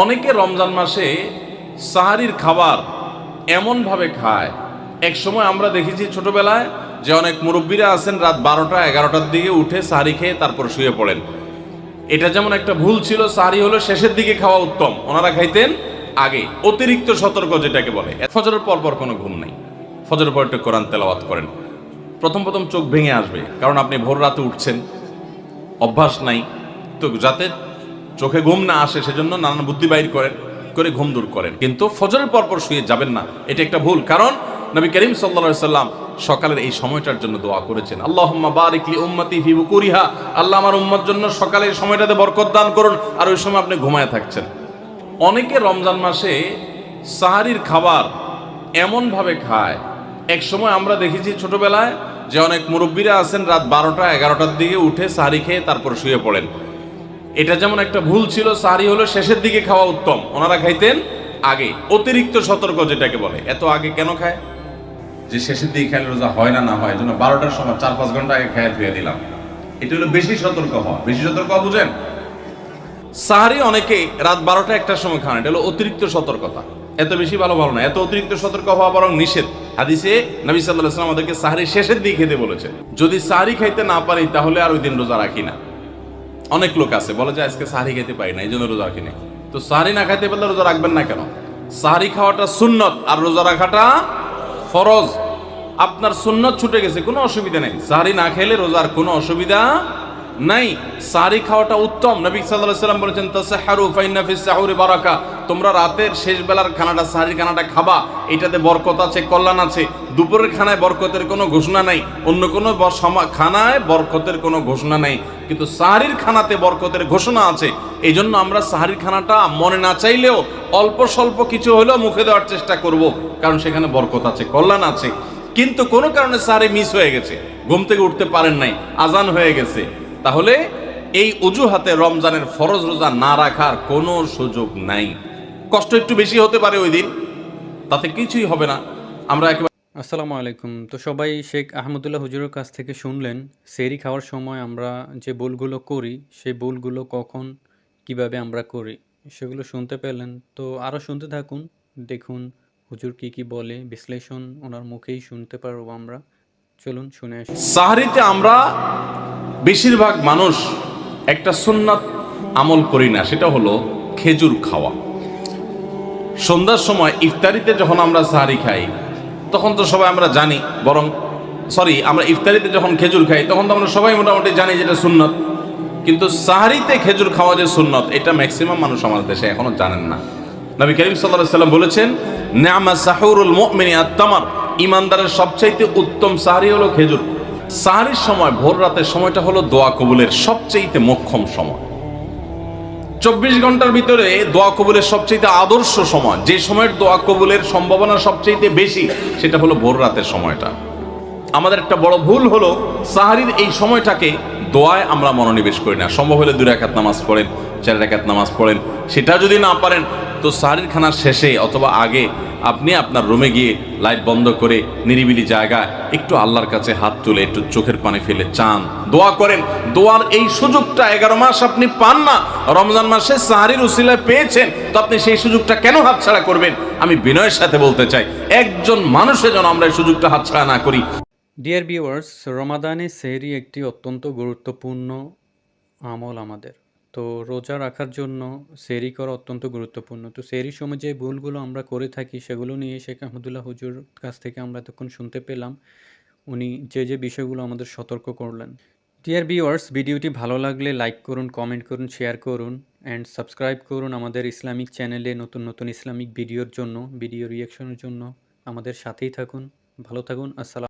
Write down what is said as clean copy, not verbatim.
অনেকে রমজান মাসে সাহারির খাবার এমনভাবে খায়, এক সময় আমরা দেখেছি ছোটবেলায় যে অনেক মুরব্বীরা আছেন রাত 12টা-11টার দিকে উঠে সাহারি খেয়ে তারপর শুয়ে পড়েন। এটা যেমন একটা ভুল ছিল, সাহারি হলো শেষের দিকে খাওয়া উত্তম, ওনারা খাইতেন আগে। অতিরিক্ত সতর্ক যেটাকে বলে। ফজরের পর কোনো ঘুম নেই, ফজরের পর একটু কোরআন তেলাওয়াত করেন। প্রথম চোখ ভেঙে আসবে, কারণ আপনি ভোর রাতে উঠছেন, অভ্যাস নাই তো, যাতে চোখে ঘুম না আসে সেজন্য নানান বুদ্ধি বাইর করে ঘুম দূর করেন। কিন্তু ফজরের পর শুয়ে যাবেন না, এটা একটা ভুল। কারণ নবী করিম সাল্লাল্লাহু আলাইহি সাল্লাম সকালের এই সময়টার জন্য দোয়া করেছেন, আল্লাহুম্মা বারিক লি উম্মতি ফি বুকুরিহা, আল্লাহ আমার উম্মত জন্য সকালের সময়টাতে বরকত দান করুন। আর ওই সময় আপনি ঘুমায় থাকছেন। অনেকে রমজান মাসে সাহারির খাবার এমনভাবে খায়, এক সময় আমরা দেখেছি ছোটবেলায় যে অনেক মুরব্বীরা আছেন রাত 12টা-11টার দিকে উঠে সাহারি খেয়ে তারপর শুয়ে পড়েন। এটা যেমন একটা ভুল ছিল, সাহারি হলো শেষের দিকে খাওয়া উত্তম, ওনারা খাইতেন আগে। অতিরিক্ত সতর্ক যেটাকে বলে। এত আগে কেন খায়? যে শেষের দিকে খেলে রোজা হয় না হয়, জন্য 12টার সময় 4-5 ঘন্টা আগে খেয়ে ধুয়ে দিলাম। এটা হলো বেশি সতর্ক হওয়া। বেশি সতর্ক হওয়া বুঝেন? সাহারি অনেকে রাত 12টা-1টার সময় খান, এটা হলো অতিরিক্ত সতর্কতা। এত বেশি ভালো না, এত অতিরিক্ত সতর্ক হওয়া বরং নিষেধ। হাদিসে নবী সাল্লাল্লাহু আলাইহি ওয়াসাল্লাম আমাদেরকে সাহারি শেষের দিকে খেতে বলেছেন। যদি সাহারি খাইতে না পারি তাহলে আর ওই দিন রোজা রাখি না। অনেক লোক আছে বলে যে আজকে সাহারি খেতে পারি না, এই জন্য রোজা রাখি না। তো সাহারি না খাইতে পারলে রোজা রাখবেন না কেন? সাহারি খাওয়াটা সুন্নত আর রোজা রাখাটা ফরজ। আপনার সুন্নত ছুটে গেছে, কোনো অসুবিধা নেই। সাহারি না খেলে রোজার কোনো অসুবিধা নাই। সাহারি খাওয়াটা উত্তম। নবী সাল্লাল্লাহু আলাইহি ওয়াসাল্লাম বলেছেন, তাসাহহারু ফাইন্না ফিস সাহুরি বারাকা, তোমরা রাতের শেষ বেলার খানাটা, সাহারির খানাটা খাবা, এটাতে বরকত আছে, কল্যাণ আছে। দুপুরের খানায় বরকতের কোনো ঘোষণা নাই, অন্য কোনো খানায় বরকতের কোনো ঘোষণা নাই, কিন্তু সাহারির খানাতে বরকতের ঘোষণা আছে। এই জন্য আমরা সাহারির খানাটা মনে না চাইলেও অল্প স্বল্প কিছু হলেও মুখে দেওয়ার চেষ্টা করব, কারণ সেখানে বরকত আছে, কল্যাণ আছে। কিন্তু কোনো কারণে সাহারি মিস হয়ে গেছে, ঘুম থেকে উঠতে পারেন নাই, আজান হয়ে গেছে, তাহলে এই অজুহাতে রমজানের ফরজ রোজা না রাখার কোনো সুযোগ নাই। কষ্ট একটু বেশি হতে পারে ওই দিন, তাতে কিছুই হবে না। আমরা আসসালামু আলাইকুম। তো সবাই শেখ আহমদুল্লাহ হুজুরের কাছ থেকে শুনলেন সেহরি খাওয়ার সময় আমরা যে ভুলগুলো করি, সেই ভুলগুলো কখন কিভাবে আমরা করি সেগুলো শুনতে পেলেন। তো আরও শুনতে থাকুন, দেখুন হুজুর কি বলে, বিশ্লেষণ ওনার মুখেই শুনতে পারবো আমরা। চলুন শুনে আসি। সাহরিতে আমরা বেশিরভাগ মানুষ একটা সুন্নাত আমল করি না, সেটা হলো খেজুর খাওয়া। সন্ধ্যার সময় ইফতারিতে যখন আমরা সাহারি খাই তখন তো সবাই আমরা জানি, আমরা ইফতারিতে যখন খেজুর খাই তখন তো আমরা সবাই মোটামুটি জানি যেটা সুন্নত। কিন্তু সাহারিতে খেজুর খাওয়া যে সুন্নত, এটা ম্যাক্সিমাম মানুষ আমাদের দেশে এখনো জানেন না। নবী করিম সাল্লাল্লাহু আলাইহি সাল্লাম বলেছেন, নি'মা সাহুরুল মুমিনি আত-তামার, ঈমানদারের সবচাইতে উত্তম সাহারি হলো খেজুর। সাহারির সময়, ভোর রাতের সময়টা হলো দোয়া কবুলের সবচাইতে মোক্ষম সময়। 24 ঘন্টার ভিতরে দোয়া কবুলের সবচেয়ে আদর্শ সময়, যে সময়ের দোয়া কবুলের সম্ভাবনা সবচেয়ে বেশি, সেটা হলো ভোর রাতের সময়টা। আমাদের একটা বড় ভুল হলো সাহারির এই সময়টাকে দোয়ায় আমরা মনোনিবেশ করি না। সম্ভব হলে 2 রাকাত নামাজ পড়েন, 4 রাকাত নামাজ পড়েন। সেটা যদি না পারেন তো সাহারির খানার শেষে অথবা আগে আপনি আপনার রুমে গিয়ে লাইট বন্ধ করে নিরিবিলি জায়গায় একটু আল্লাহর কাছে হাত তুলে একটু চোখের পানি ফেলে চান, দোয়া করেন। দোয়ার এই সুযোগটা 11 মাস আপনি পান না, রমজান মাসে সাহারির উসিলায় পেয়েছেন, তো আপনি সেই সুযোগটা কেন হাতছাড়া করবেন? আমি বিনয়ের সাথে বলতে চাই, একজন মানুষের জন্য আমরা এই সুযোগটা হাতছাড়া না করি। ডিয়ার ভিউয়ার্স, রমাদানে সেহরি একটি অত্যন্ত গুরুত্বপূর্ণ আমল আমাদের। তো রোজা রাখার জন্য সেহরি করা অত্যন্ত গুরুত্বপূর্ণ। তো সেহরির সময় যে ভুলগুলো আমরা করে থাকি সেগুলো নিয়ে শেখ আহমদুল্লাহ হুজুর কাছ থেকে আমরা এতক্ষণ শুনতে পেলাম। উনি যে বিষয়গুলো আমাদের সতর্ক করলেন। ডিয়ার ভিউয়ার্স, ভিডিওটি ভালো লাগলে লাইক করুন, কমেন্ট করুন, শেয়ার করুন অ্যান্ড সাবস্ক্রাইব করুন আমাদের ইসলামিক চ্যানেলে। নতুন ইসলামিক ভিডিওর জন্য, ভিডিও রিয়াকশনের জন্য আমাদের সাথেই থাকুন। ভালো থাকুন। আসসালাম।